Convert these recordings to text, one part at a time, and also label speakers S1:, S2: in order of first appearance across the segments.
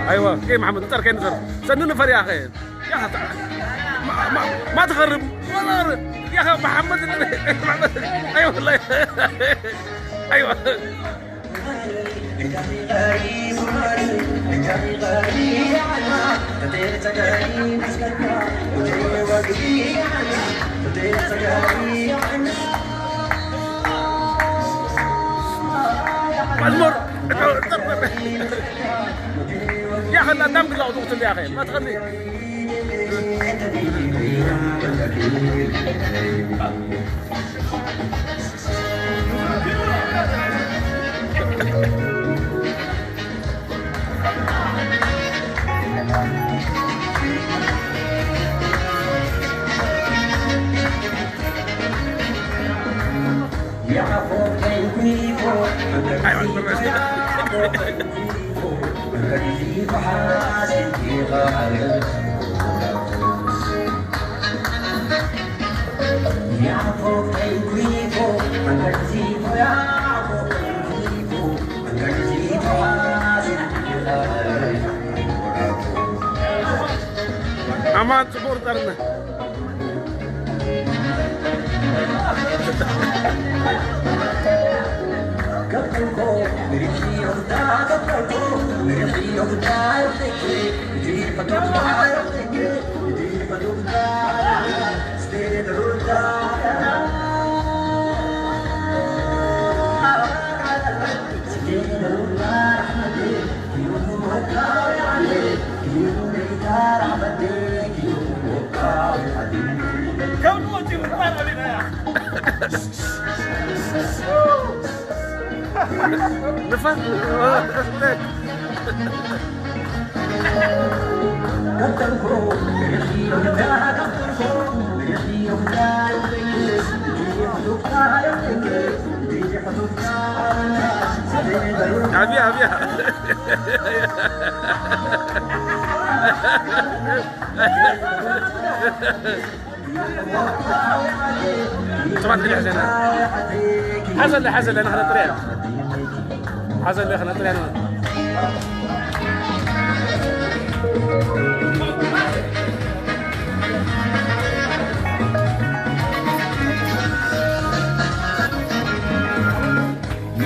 S1: ايوه كيف محمد انت كاين نزر سنون نفر يا اخي يا اخي ما تخرب والله يا اخي محمد محمد ايوه والله ايوه مزمور يا اخي لا دام كله وقت يا اخي ما تغني aman supporternya نفس عبيها طبعا كل حزن لأن احنا طلعنا حزن اللي احنا طلعنا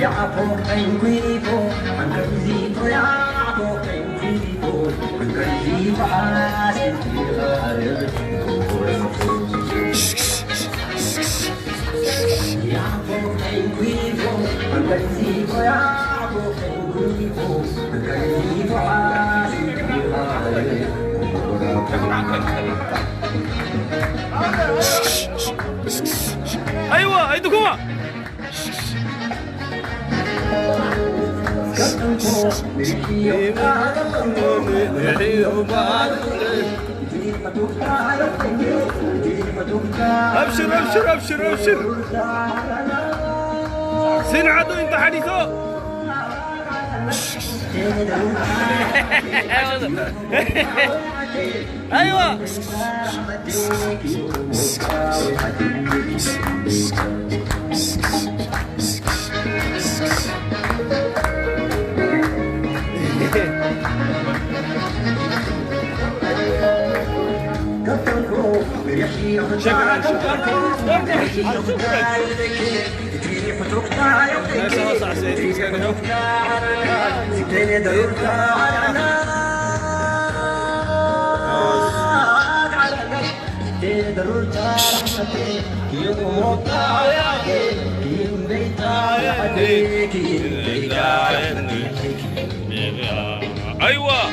S1: يعفو حنكويفو حنكويفو يعفو حنكويفو حنكويفو حاسد يعفو حنكويفو حنكويفو يعفو حنكويفو حنكويفو حاسد ايوه ايدكم ابشر ابشر ابشر ابشر سن عدو انت حديثه ايوه شكرا ايوه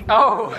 S1: اوه.